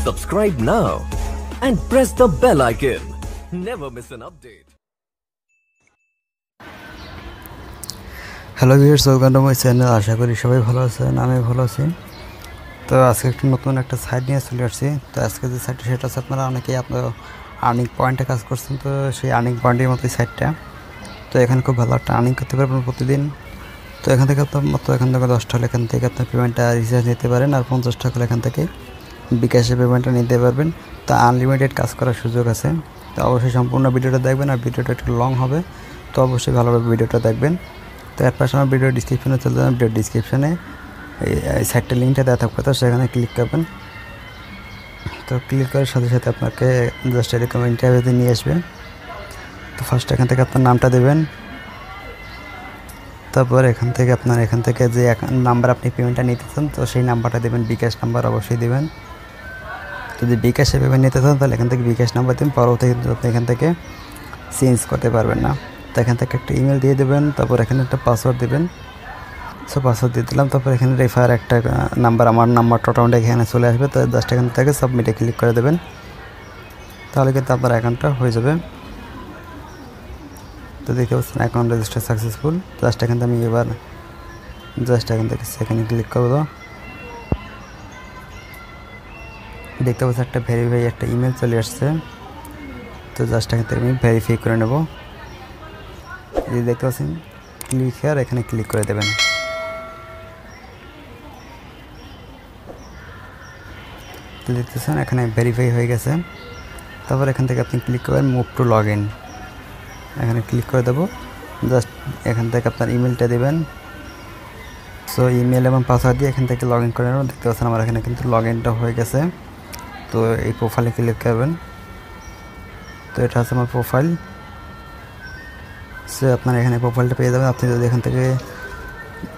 Subscribe now and press the bell icon. Never miss an update. Hello viewers, welcome to my channel. আশা করি সবাই ভালো আছেন, আমি ভালো আছি। তো আজকে একটু নতুন একটা সাইট নিয়ে চলে আসছি। তো আজকে যে সাইটটা সেটা হচ্ছে আপনারা অনেকেই আপনার আর্নিং পয়েন্টে কাজ করছেন, তো সেই আর্নিং পয়েন্টের মতো এই সাইটটা। তো এখানে খুব ভালো একটা আর্নিং করতে পারবেন প্রতিদিন। তো এখান থেকে আপনার মাত্র এখান থেকে 10 টাকা এখান থেকে আপনার পেমেন্টটা রিচার্জ নিতে পারেন, আর 50 টাকা এখান থেকে বিকাশে পেমেন্টটা নিতে পারবেন। তো আনলিমিটেড কাজ করার সুযোগ আছে। তো অবশ্যই সম্পূর্ণ ভিডিওটা দেখবেন, আর ভিডিওটা একটু লং হবে, তো অবশ্যই ভালোভাবে ভিডিওটা দেখবেন। তো এর পাশে আমার ভিডিও ডিসক্রিপশনে চলে যাবেন। ভিডিও ডিসক্রিপশনে এই সাইটটার লিঙ্কটা দেওয়া থাকবে, তো সেখানে ক্লিক করবেন। তো ক্লিক করার সাথে সাথে আপনাকে জাস্ট এরকম ইন্টারভিউতে নিয়ে আসবে। তো ফার্স্ট এখান থেকে আপনার নামটা দেবেন, তারপর এখান থেকে যে নাম্বার আপনি পেমেন্টটা নিতে চান, তো সেই নাম্বারটা দেবেন। বিকাশ নাম্বার অবশ্যই দেবেন। যদি বিকাশে পেমেন্ট নিতে চান তাহলে এখান থেকে বিকাশ নাম্বার দেবেন, পরবর্তী কিন্তু আপনি এখান থেকে চেঞ্জ করতে পারবেন না। তো এখান থেকে একটা ইমেল দিয়ে দেবেন, তারপর এখানে একটা পাসওয়ার্ড দেবেন। সো পাসওয়ার্ড দিয়ে দিলাম, তারপর এখানে রেফার একটা নাম্বার, আমার নাম্বার টোটালটা এখানে চলে আসবে। তো জাস্ট এখান থেকে সাবমিটে ক্লিক করে দেবেন, তাহলে কিন্তু আপনার অ্যাকাউন্টটা হয়ে যাবে। তো দেখতে পাচ্ছেন অ্যাকাউন্ট রেজিস্টার সাকসেসফুল। জাস্ট এখান থেকে আমি এবার এখান থেকে সেখানে ক্লিক করব। দেখতে পাচ্ছেন একটা ভেরিফাই একটা ইমেল চলে আসছে। তো জাস্ট এখান থেকে আমি ভেরিফাই করে নেব। এই দেখতে পাচ্ছেন ক্লিক হেয়ার, এখানে ক্লিক করে দেবেন। তো দেখতেছেন এখানে ভেরিফাই হয়ে গেছে। তারপর এখান থেকে আপনি ক্লিক করবেন মুভ টু লগ ইন, এখানে ক্লিক করে দেবো। জাস্ট এখান থেকে আপনার ইমেলটা দেবেন। সো ইমেল এবং পাসওয়ার্ড দিয়ে এখান থেকে লগ ইন করে নেবেন। দেখতে পাচ্ছেন আমার এখানে কিন্তু লগ ইনটা হয়ে গেছে। তো এই প্রোফাইলে ক্লিক করবেন। তো এটা হচ্ছে আমার প্রোফাইল। সো আপনার এখানে প্রোফাইলটা পেয়ে যাবেন। আপনি যদি এখান থেকে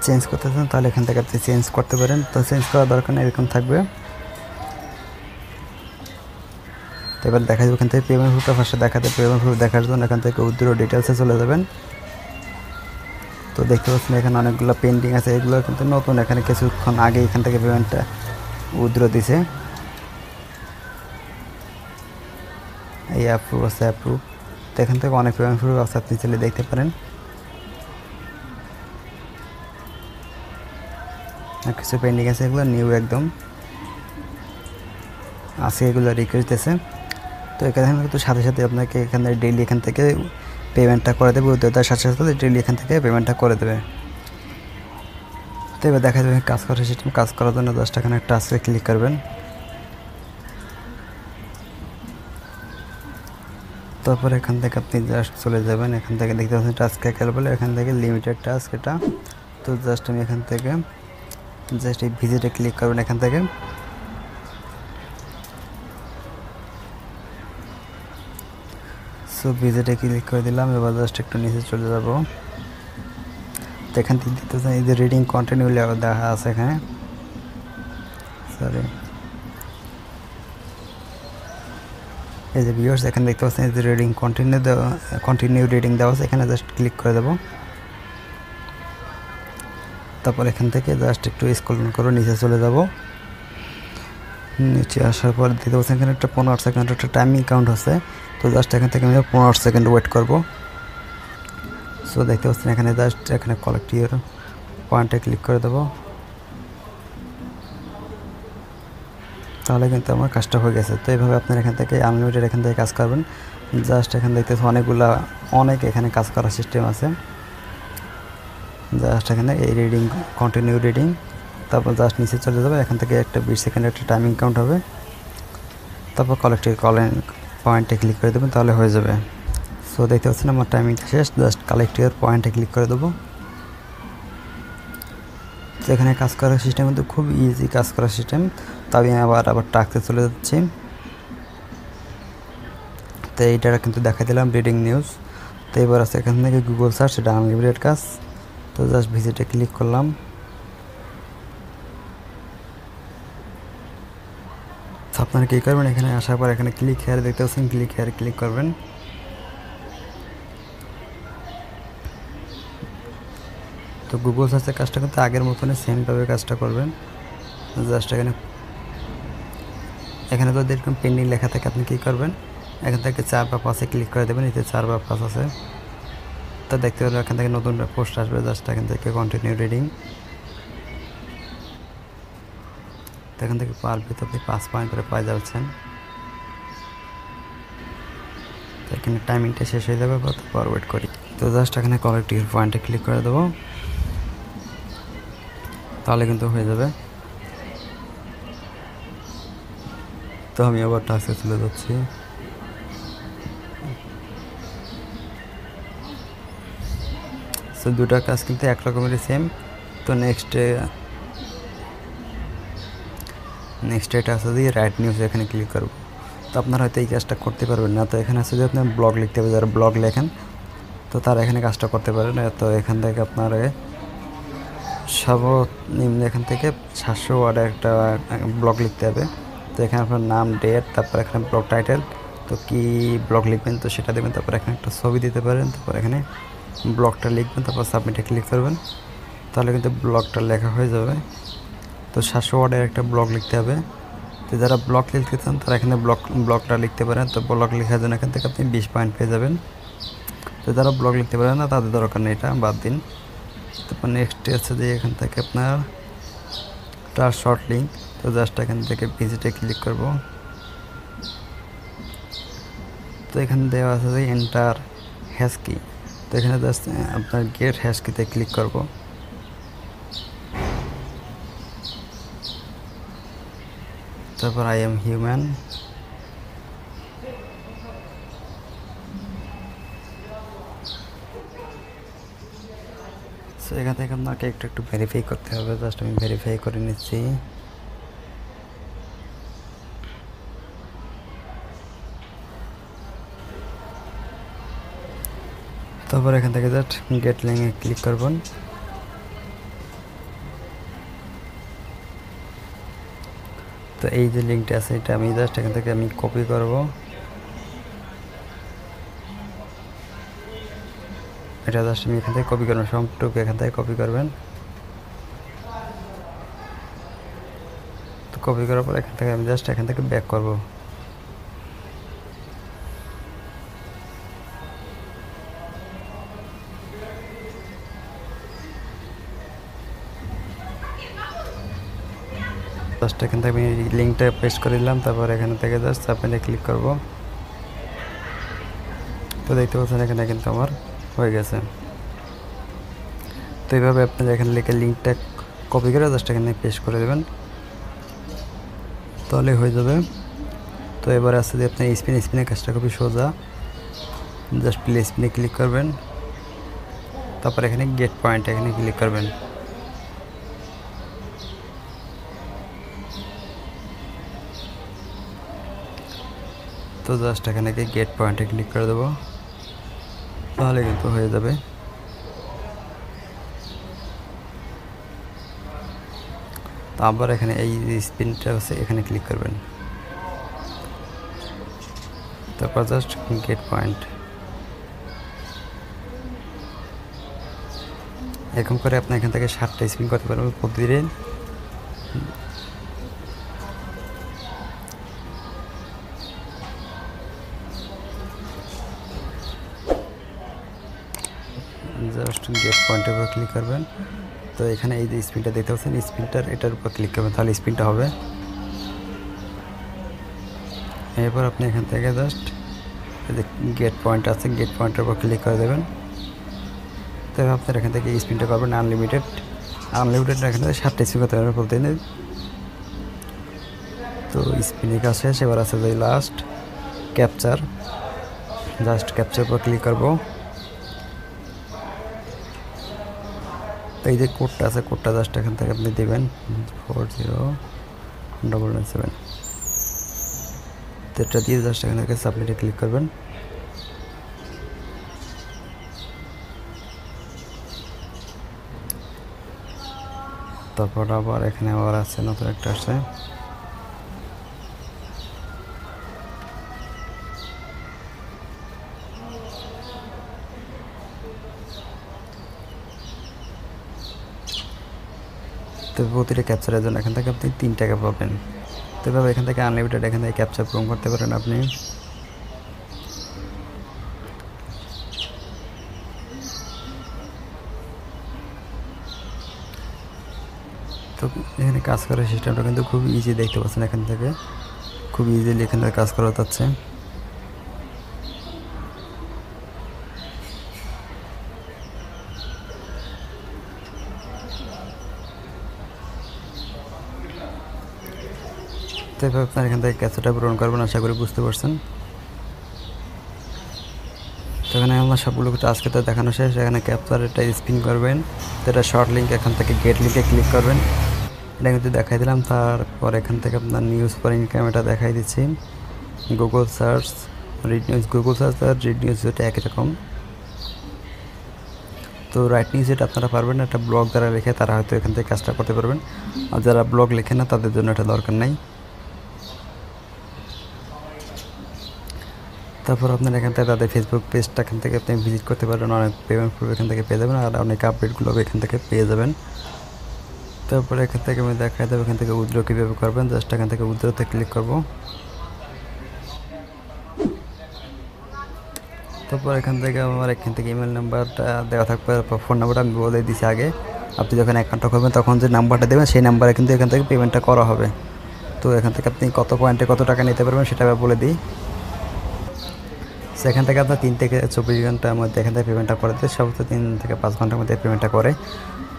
চেঞ্জ করতে চান তাহলে এখান থেকে আপনি চেঞ্জ করতে পারেন। তো চেঞ্জ করার দরকার নেই, এরকম থাকবে। তো এবার দেখা যাবে এখান থেকে পেমেন্ট প্রুফটা ফার্স্টে দেখাতে, পেমেন্ট প্রুফ দেখার জন্য এখান থেকে উইথড্র ডিটেলসে চলে যাবেন। তো দেখতে পাচ্ছেন এখানে অনেকগুলো পেন্ডিং আছে, এগুলো কিন্তু নতুন, এখানে কিছুক্ষণ আগে এখান থেকে পেমেন্টটা উইথড্র দিছে। এই অ্যাপ্রুভ আছে, অ্যাপ্রুভ। তো এখান থেকে অনেক পেমেন্ট প্রুফ আছে, আপনি চলে দেখতে পারেন। আর কিছু পেন্ডিং আছে, এগুলো নিউ একদম আছে, এগুলো রিকোয়েস্ট দিয়েছে। তো এখানে কিন্তু সাথে সাথে আপনাকে এখানে ডেইলি এখান থেকে পেমেন্টটা করে দেবে, উদ্যোগটার সাথে সাথে ডেইলি এখান থেকে পেমেন্টটা করে দেবে। তো এবার দেখা যাবে কাজ করার সিস্টেম। কাজ করার জন্য জাস্ট এখানে একটা টাস্কে ক্লিক করবেন। তারপর এখান থেকে আপনি জাস্ট চলে যাবেন। এখান থেকে দেখতে পাচ্ছেন টাস্ক বলে, এখান থেকে লিমিটেড টাস্ক এটা। তো জাস্ট আমি এখান থেকে জাস্ট এই ভিজিটে ক্লিক করবেন। এখান থেকে সো ভিজিটে ক্লিক করে দিলাম। এবার জাস্ট একটু নিচে চলে যাব। তো এখান থেকে দেখতে পাচ্ছেন এই যে রিডিং কন্টিনিউ দেখা আছে এখানে, সরি এই যে ভিউয়ার্স, এখানে দেখতে পাচ্ছেন এই যে রিডিং কন্টিনিউ রিডিং দেওয়া আছে, এখানে জাস্ট ক্লিক করে দেব। তারপর এখান থেকে জাস্ট একটু স্ক্রল করে নিচে চলে যাব। নিচে আসার পর দেখতে পাচ্ছেন এখানে একটা 15 সেকেন্ড একটা টাইমিং কাউন্ট আছে। তো জাস্ট এখান থেকে আমি 15 সেকেন্ড ওয়েট করব। সো দেখতে পাচ্ছেন এখানে জাস্ট এখানে কালেক্ট ইউর পয়েন্টে ক্লিক করে দেব, তাহলে কিন্তু আমার কাজটা হয়ে গেছে। তো এইভাবে আপনার এখান থেকে আনলিমিটেড এখান থেকে কাজ করবেন। জাস্ট এখানে দেখতেছেন অনেক এখানে কাজ করার সিস্টেম আছে। জাস্ট এখানে এই রিডিং কন্টিনিউ রিডিং, তারপর জাস্ট নিচে চলে যাবে। এখান থেকে একটা 20 সেকেন্ড একটা টাইমিং কাউন্ট হবে। তারপর কালেক্ট পয়েন্টে ক্লিক করে দেবেন, তাহলে হয়ে যাবে। সো দেখতে পাচ্ছেন আমার টাইমিংটা শেষ। জাস্ট কালেক্ট পয়েন্টে ক্লিক করে দেবো। তো এখানে কাজ করার সিস্টেম কিন্তু খুব ইজি কাজ করার সিস্টেম। তো আমি আবার টাস্কে চলে যাচ্ছি। তো এইটা কিন্তু দেখা দিলাম রিডিং নিউজ। তো এবার আছে এখান থেকে গুগল সার্চ, এটা আনলিমিটেড কাজ। তো জাস্ট ভিজিটে ক্লিক করলাম। আপনারা কী করবেন, এখানে আসার পর এখানে ক্লিক হেয়ার দেখতে পাচ্ছেন, ক্লিক হেয়ার ক্লিক করবেন। তো গুগল সার্চের কাজটা কিন্তু আগের মতনই সেমভাবে কাজটা করবেন। জাস্ট এখানে এখানে যদি এরকম পেন্ডিং লেখা থাকে আপনি কী করবেন, এখান থেকে 4 বা 5-এ ক্লিক করে দেবেন। এতে 4 বা 5 আছে, তো দেখতে পেলে এখান থেকে নতুন পোস্ট আসবে। জাস্ট এখান থেকে কন্টিনিউ রিডিং, তো এখান থেকে পার ভিতর আপনি 5 পয়েন্ট করে পাই যাচ্ছেন। তো এখানে টাইমিংটা শেষ হয়ে যাবে, কতবার ওয়েট করি। তো জাস্ট এখানে কলেক্টিভ পয়েন্টে ক্লিক করে দেবো, তাহলে কিন্তু হয়ে যাবে। তো আমি আবার টাস্কে চলে যাচ্ছি। সো দুটা কাজ কিন্তু এক রকমেরই সেম। তো নেক্সট এটা আছে যে রাইট নিউজ, এখানে ক্লিক করবো। তো আপনারা হয়তো এই কাজটা করতে পারবেন না। তো এখানে আছে যে আপনার ব্লগ লিখতে হবে, যারা ব্লগ লেখেন তো তারা এখানে কাজটা করতে পারেন। তো এখান থেকে আপনার সর্বনিম্ন এখান থেকে 700 ওয়ার্ডে একটা ব্লগ লিখতে হবে। তো এখানে আপনার নাম, ডেট, তারপর এখানে ব্লগ টাইটেল, তো কী ব্লগ লিখবেন তো সেটা দেবেন। তারপর এখানে একটা ছবি দিতে পারেন, তারপর এখানে ব্লগটা লিখবেন, তারপর সাবমিটে ক্লিক করবেন, তাহলে কিন্তু ব্লগটা লেখা হয়ে যাবে। তো 700 ওয়ার্ডের একটা ব্লগ লিখতে হবে। তো যারা ব্লগ লিখতে চান তারা এখানে ব্লগটা লিখতে পারেন। তো ব্লগ লেখার জন্য এখান থেকে আপনি 20 পয়েন্ট পেয়ে যাবেন। তো যারা ব্লগ লিখতে পারেন না তাদের দরকার নেই, এটা বাদ দিন। তারপর নেক্সট আছে যে এখান থেকে আপনার তার শর্ট লিঙ্ক। তো জাস্ট এখান থেকে ভিজিটে ক্লিক করব। তো এখানে দেওয়া আছে যে এন্টার হ্যাশ কি। তো এখানে জাস্ট আপনার গেট হ্যাশ কিতে ক্লিক করব। তারপর আই এম হিউম্যান, সো এখান থেকে আপনাকে একটু ভেরিফাই করতে হবে। জাস্ট আমি ভেরিফাই করে নিচ্ছি। তারপর এখান থেকে জাস্ট গেট লিঙ্কে ক্লিক করবেন। তো এই যে লিঙ্কটা আছে এটা আমি জাস্ট এখান থেকে আমি কপি করব। এটা জাস্ট আমি এখান থেকে কপি করবেন, সবটুকু এখান থেকে কপি করবেন। তো কপি করার পর এখান থেকে আমি জাস্ট এখান থেকে ব্যাক করব। জাস্ট এখান থেকে আমি লিঙ্কটা পেস্ট করে দিলাম। তারপর এখান থেকে জাস্ট সাবমিটে ক্লিক করব। তো দেখতে পাচ্ছেন এখানে কিন্তু আমার হয়ে গেছে। তো এইভাবে আপনারা এখানে লিখে লিঙ্কটা কপি করে জাস্ট এখানে পেস্ট করে দেবেন, তাহলে হয়ে যাবে। তো এবার আছে যে আপনি স্পিনের কাজটা খুবই সোজা। জাস্ট প্লে স্পিনে ক্লিক করবেন, তারপর এখানে গেট পয়েন্ট এখানে ক্লিক করবেন। তো জাস্ট এখানে গেট পয়েন্টে ক্লিক করে দেবো, তাহলে কিন্তু হয়ে যাবে। তো আবার এখানে এই স্পিনটা আছে এখানে ক্লিক করবেন, তারপর জাস্ট গেট পয়েন্ট। এরকম করে আপনি এখান থেকে 7টা স্পিন করতে পারবেন প্রতিদিন। জাস্ট গেট পয়েন্টের উপর ক্লিক করবেন। তো এখানে এই যে স্পিনটা দেখতে পাচ্ছেন, স্পিনটার এটার উপর ক্লিক করবেন, তাহলে স্পিনটা হবে। এরপর আপনি এখান থেকে জাস্ট এই যে গেট পয়েন্ট আছে, গেট পয়েন্টের উপর ক্লিক করে দেবেন। তো আপনার এখান থেকে স্পিনটা করবেন আনলিমিটেড এখান থেকে 7টা স্পিন করতে পারবেন প্রতিদিন। তো স্পিনের কাজ শেষ। এবার আছে যে লাস্ট ক্যাপচার, জাস্ট ক্যাপচার উপর ক্লিক করবো। তো এই যে কোডটা আছে, কোডটা জাস্ট এখান থেকে আপনি দেবেন 409997। তো এটা দিয়ে জাস্ট এখান থেকে সাবমিটে ক্লিক করবেন। তারপর আবার এখানে আবার আছে নতুন একটা আসছে। তো প্রতিটা ক্যাপচারের জন্য এখান থেকে আপনি 3 টাকা পাবেন। তো এভাবে এখান থেকে আনলিমিটেড এখান থেকে ক্যাপচা পূরণ করতে পারেন আপনি। তো এখানে কাজ করার সিস্টেমটা কিন্তু খুব ইজি দেখতে পাচ্ছেন, এখান থেকে খুব ইজিলি এখান থেকে কাজ করা যাচ্ছে। তো এভাবে আপনার এখান থেকে ক্যাপচাটা পূরণ করবেন, আশা করি বুঝতে পারছেন। তো এখানে আমার সবগুলো আজকে তো দেখানো শেষ। এখানে ক্যাপচার এটা স্পিন করবেন, তো এটা শর্ট লিঙ্ক এখান থেকে গেট লিঙ্কে ক্লিক করবেন, এটা কিন্তু দেখাই দিলাম। তারপর এখান থেকে আপনার নিউজ ফর ইনকাম এটা দেখাই দিচ্ছি। Google search, read news, Google search আর রিড নিউজ এটা একই রকম। তো রাইট নিউজ এটা আপনারা পারবেন, একটা ব্লগ যারা লেখে তারা হয়তো এখান থেকে কাজটা করতে পারবেন, আর যারা ব্লগ লেখে না তাদের জন্য এটা দরকার নাই। তারপর আপনার এখান থেকে তাদের ফেসবুক পেজটা এখান থেকে আপনি ভিজিট করতে পারবেন, অনেক পেমেন্ট প্রুফ এখান থেকে পেয়ে যাবেন, আর অনেক আপডেটগুলো এখান থেকে পেয়ে যাবেন। তারপরে এখান থেকে আমি দেখাই দেবো এখান থেকে উইথড্র কীভাবে করবেন। জাস্ট এখান থেকে উইথড্রতে ক্লিক করব। তারপর এখান থেকে আমার এখান থেকে ইমেল নাম্বারটা দেওয়া থাকবে, ফোন নাম্বারটা আমি বলে দিয়েছি আগে। আপনি যখন অ্যাকাউন্টটা করবেন তখন যে নাম্বারটা দেবেন সেই নাম্বারে কিন্তু এখান থেকে পেমেন্টটা করা হবে। তো এখান থেকে আপনি কত পয়েন্টে কত টাকা নিতে পারবেন সেটা বলে দিই। সেখান থেকে আপনার 3 থেকে 24 ঘন্টার মধ্যে এখান থেকে পেমেন্টটা করে দিতে, সর্বোচ্চ 3 থেকে 5 ঘন্টার মধ্যে পেমেন্টটা করে।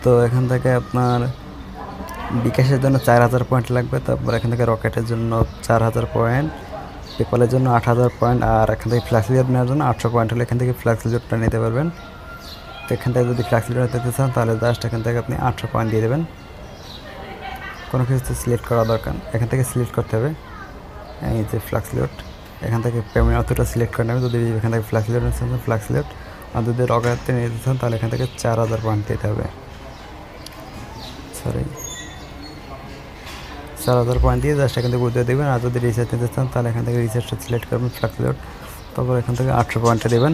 তো এখান থেকে আপনার বিকাশের জন্য 4000 পয়েন্ট লাগবে, তারপর এখান থেকে রকেটের জন্য 4000 পয়েন্ট, পেপালের জন্য 8000 পয়েন্ট, আর এখান থেকে ফ্ল্যাক্সিলোড নেওয়ার জন্য 800 পয়েন্ট হলে এখান থেকে ফ্ল্যাক্সিলোডটা নিতে পারবেন। তো এখান থেকে যদি ফ্ল্যাক্সিলোড নিতে চান তাহলে জাস্ট এখান থেকে আপনি 800 পয়েন্ট দিয়ে দেবেন। কোনো কিছু সিলেক্ট করা দরকার, এখান থেকে সিলেক্ট করতে হবে এই যে ফ্ল্যাক্সিলোড, এখান থেকে পেমেন্ট অতটা সিলেক্ট করে নেবে। যদি এখান থেকে ফ্ল্যাক্সিলোড নিতে চান ফ্ল্যাক্সিলোড, আর যদি রকেটে নিতে চান তাহলে এখান থেকে 4000 পয়েন্ট দিতে হবে। 4000 পয়েন্ট দিয়ে জাস্ট এখান থেকে উইথড্র দেবেন। আর যদি রিচার্জ নিতে চান তাহলে এখান থেকে রিচার্জটা সিলেক্ট করবেন ফ্ল্যাক্সিলোড, তারপর এখান থেকে 800 পয়েন্টে দেবেন।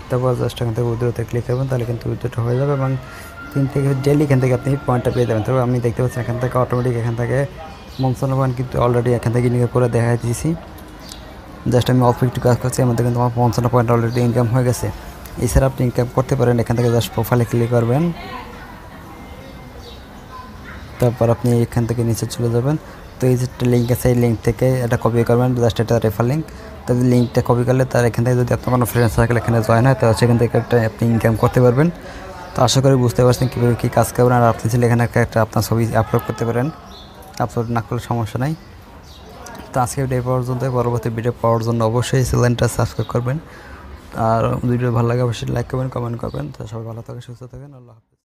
তারপর জাস্ট এখান থেকে উইথড্রতে ক্লিক করবেন, তাহলে কিন্তু উইথড্রটা হয়ে যাবে এবং 3 থেকে ডেলি এখান থেকে আপনি পয়েন্টটা পেয়ে যাবেন। তবে আমি দেখতে পাচ্ছি এখান থেকে অটোমেটিক এখান থেকে 55 পয়েন্ট কিন্তু অলরেডি এখান থেকে ইনকাম করে দেখা দিয়েছি। জাস্ট আমি অল্প একটু কাজ করছি, আমাদের কিন্তু আমার 55 পয়েন্ট অলরেডি ইনকাম হয়ে গেছে। এছাড়া আপনি ইনকাম করতে পারেন, এখান থেকে জাস্ট প্রোফাইলে ক্লিক করবেন, তারপর আপনি এখান থেকে নিচে চলে যাবেন। তো এই যে একটা লিঙ্ক আছে, এই লিঙ্ক থেকে এটা কপি করবেন, জাস্ট এটা রেফার লিঙ্ক। তো লিঙ্কটা কপি করলে তার এখান থেকে যদি আপনার কোনো ফ্রেন্ড সার্কেল এখানে জয়েন হয় তাহলে সেখান থেকে একটা আপনি ইনকাম করতে পারবেন। তো আশা করি বুঝতে পারছেন কীভাবে কী কাজ করবেন। আর আপনি চাইলে এখানে একটা আপনার ছবি আপলোড করতে পারেন, আপলোড না করলে সমস্যা নাই। তো আজকে ভিডিও পর্যন্ত, পরবর্তী ভিডিও পাওয়ার জন্য অবশ্যই চ্যানেলটা সাবস্ক্রাইব করবেন, আর ভিডিও ভালো লাগে অবশ্যই লাইক করবেন, কমেন্ট করবেন। তো সবাই ভালো থাকেন, সুস্থ থাকেন, আল্লাহ হাফেজ।